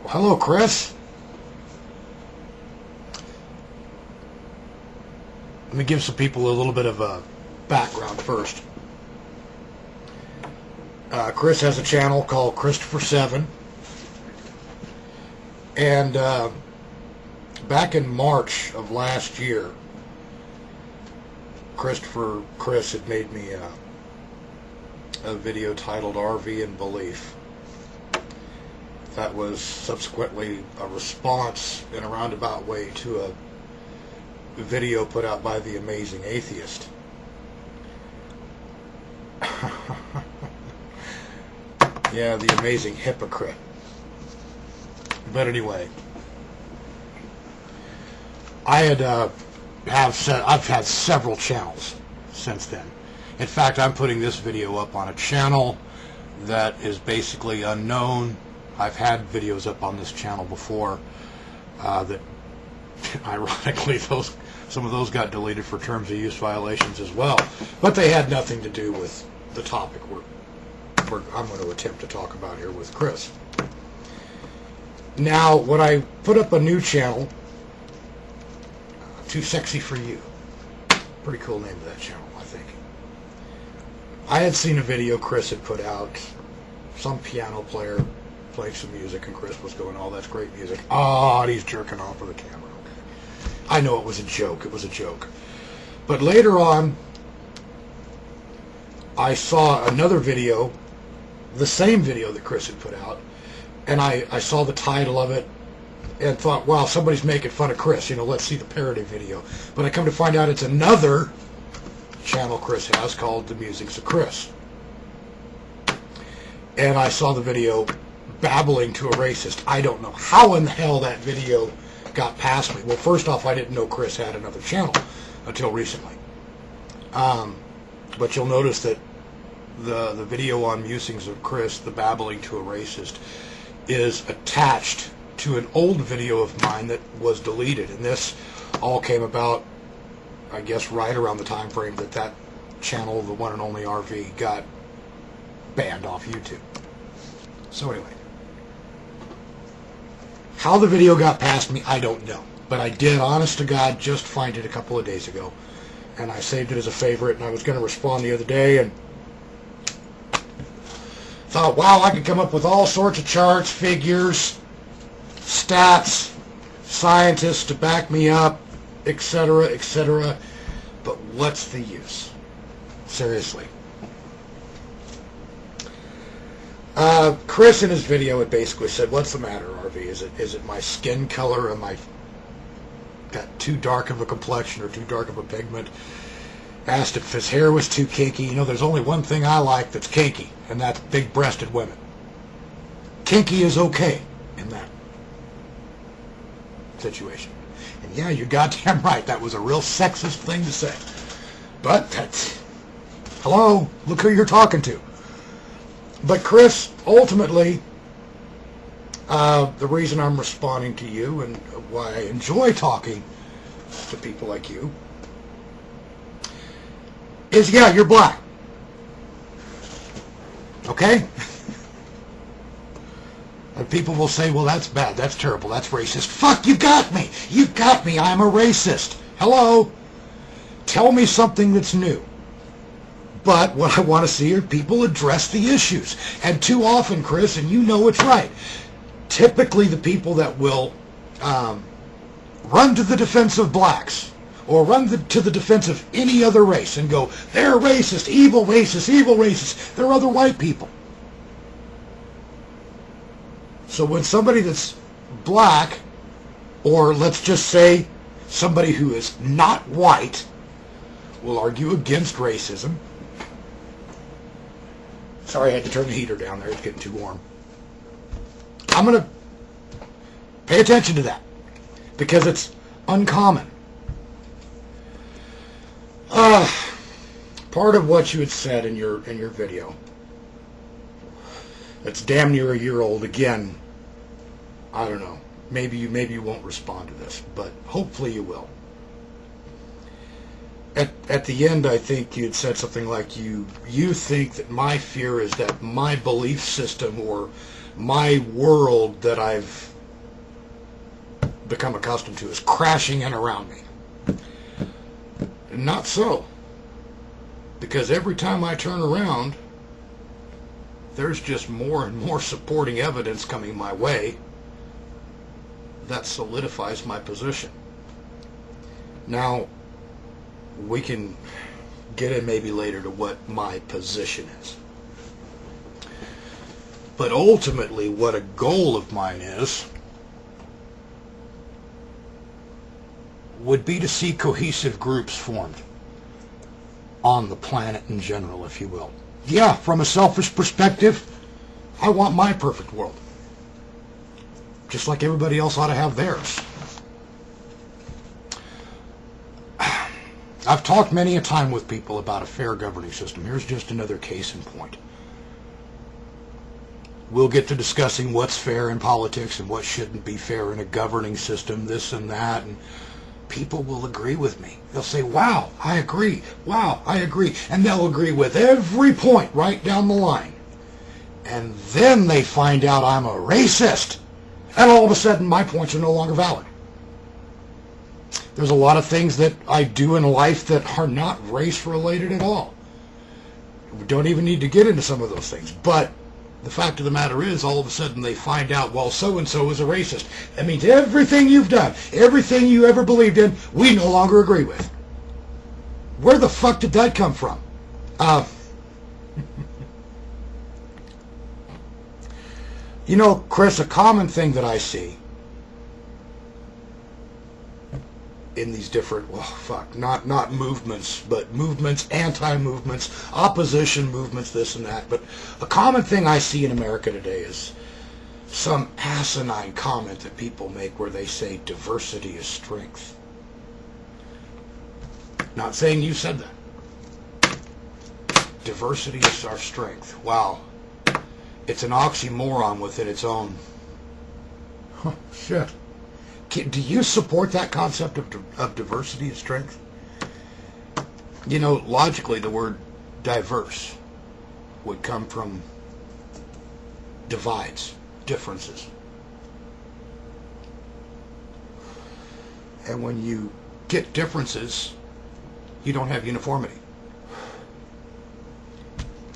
Well, hello, Chris. Let me give some people a little bit of a background first. Chris has a channel called Christopher7. And back in March of last year, Chris had made me a video titled RV and Belief. That was subsequently a response in a roundabout way to a video put out by the Amazing Atheist. Yeah, the Amazing Hypocrite. But anyway, I've had several channels since then. In fact, I'm putting this video up on a channel that is basically unknown. I've had videos up on this channel before that, ironically, some of those got deleted for terms of use violations as well. But they had nothing to do with the topic I'm going to attempt to talk about here with Chris. Now, when I put up a new channel, Too Sexy for You, pretty cool name of that channel, I think. I had seen a video Chris had put out, some piano player playing some music, and Chris was going, "Oh, that's great music." Oh, and he's jerking off with the camera. Okay. I know it was a joke. It was a joke. But later on, I saw another video, the same video that Chris had put out, and I saw the title of it and thought, wow, somebody's making fun of Chris. Let's see the parody video. But I come to find out it's another channel Chris has called The Musings of Chris. And I saw the video babbling to a racist. I don't know how in the hell that video got past me. Well, first off, I didn't know Chris had another channel until recently. But you'll notice that the video on Musings of Chris, the babbling to a racist, is attached to an old video of mine that was deleted. And this all came about, I guess, right around the time frame that channel, the one and only RV, got banned off YouTube. So anyway, how the video got past me, I don't know. But I did, honest to God, just find it a couple of days ago. And I saved it as a favorite, and I was going to respond the other day, and thought, wow, I could come up with all sorts of charts, figures, stats, scientists to back me up, etc., etc. But what's the use? Seriously. Chris in his video had basically said, "What's the matter, RV? Is it my skin color? Am I got too dark of a complexion or too dark of a pigment?" Asked if his hair was too kinky. There's only one thing I like that's kinky, and that's big-breasted women. Kinky is okay in that situation. And yeah, you're goddamn right. That was a real sexist thing to say. But that's... Hello? Look who you're talking to. But Chris, ultimately, the reason I'm responding to you and why I enjoy talking to people like you is, yeah, you're black. Okay? And people will say, well, that's bad, that's terrible, that's racist. Fuck, you got me. You got me. I'm a racist. Hello? Tell me something that's new. But what I want to see are people address the issues. And too often, Chris, and you know it's right, typically the people that will run to the defense of blacks or run to the defense of any other race and go, they're racist, evil racist, evil racist, they're other white people. So when somebody that's black, or let's just say somebody who is not white, will argue against racism. Sorry, I had to turn the heater down there. It's getting too warm. I'm going to pay attention to that because it's uncommon. Part of what you had said in your video, it's damn near a year old. Again, I don't know. Maybe you won't respond to this, but hopefully you will. at the end, I think you'd said something like you think that my fear is that my belief system or my world that I've become accustomed to is crashing in around me. Not so. Because every time I turn around, there's just more and more supporting evidence coming my way that solidifies my position. Now, we can get in maybe later to what my position is. But ultimately, what a goal of mine is, would be to see cohesive groups formed on the planet in general, if you will. Yeah, from a selfish perspective, I want my perfect world. Just like everybody else ought to have theirs. I've talked many a time with people about a fair governing system. Here's just another case in point. We'll get to discussing what's fair in politics and what shouldn't be fair in a governing system, this and that, and people will agree with me. They'll say, wow, I agree. Wow, I agree. And they'll agree with every point right down the line. And then they find out I'm a racist. And all of a sudden, my points are no longer valid. There's a lot of things that I do in life that are not race-related at all. We don't even need to get into some of those things. But the fact of the matter is, all of a sudden they find out, well, so-and-so is a racist. That means everything you've done, everything you ever believed in, we no longer agree with. Where the fuck did that come from? You know, Chris, a common thing that I see in these different, not movements, but movements, anti-movements, opposition movements, this and that. But a common thing I see in America today is some asinine comment that people make where they say diversity is strength. Not saying you said that. Diversity is our strength. Wow. It's an oxymoron within its own. Huh, shit. Do you support that concept of diversity as strength? You know, logically, the word diverse would come from divides, differences. And when you get differences, you don't have uniformity.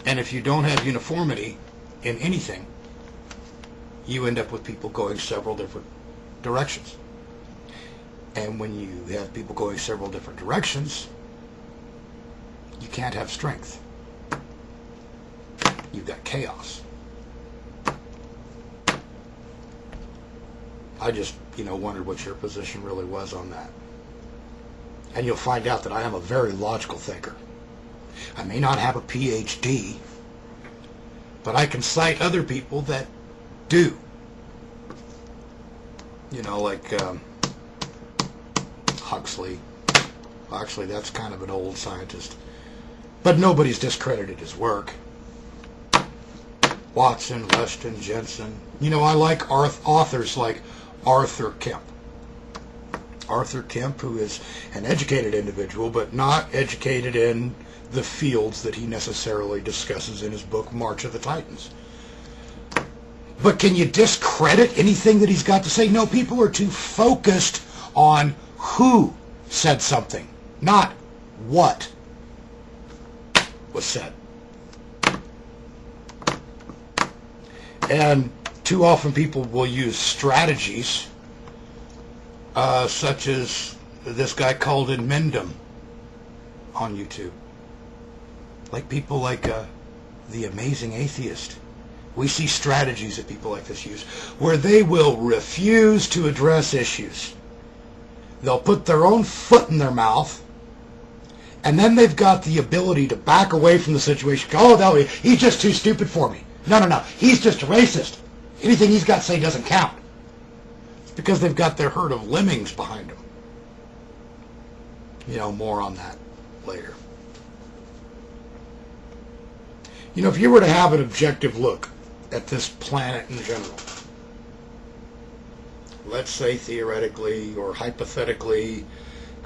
And if you don't have uniformity in anything, you end up with people going several different directions. And when you have people going several different directions, you can't have strength. You've got chaos. I just, wondered what your position really was on that. And you'll find out that I am a very logical thinker. I may not have a PhD, but I can cite other people that do. Like Huxley. Actually, that's kind of an old scientist. But nobody's discredited his work. Watson, Weston, Jensen. I like authors like Arthur Kemp. Arthur Kemp, who is an educated individual, but not educated in the fields that he necessarily discusses in his book, March of the Titans. But can you discredit anything that he's got to say? No, people are too focused on who said something, not what was said. And too often people will use strategies such as this guy called in Mendham on YouTube. Like people like The Amazing Atheist. We see strategies that people like this use where they will refuse to address issues. They'll put their own foot in their mouth, and then they've got the ability to back away from the situation. Oh, he's just too stupid for me. No, he's just a racist. Anything he's got to say doesn't count. It's because they've got their herd of lemmings behind them. More on that later. If you were to have an objective look at this planet in general, let's say theoretically or hypothetically,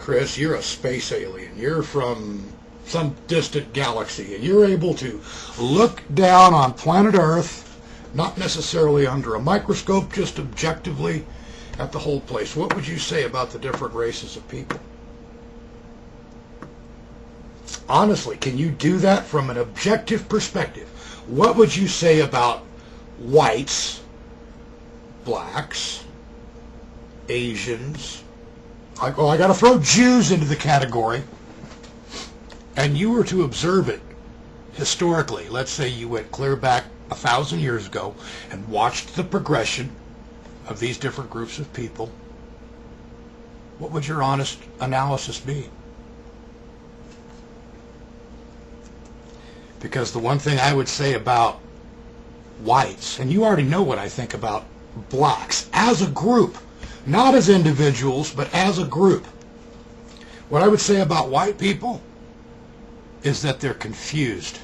Chris, you're a space alien. You're from some distant galaxy, and you're able to look down on planet Earth, not necessarily under a microscope, just objectively at the whole place. What would you say about the different races of people? Honestly, can you do that from an objective perspective? What would you say about whites, blacks, Asians? I got to throw Jews into the category. And you were to observe it historically. Let's say you went clear back 1,000 years ago and watched the progression of these different groups of people. What would your honest analysis be? Because the one thing I would say about whites, and you already know what I think about blacks as a group, not as individuals, but as a group. What I would say about white people is that they're confused.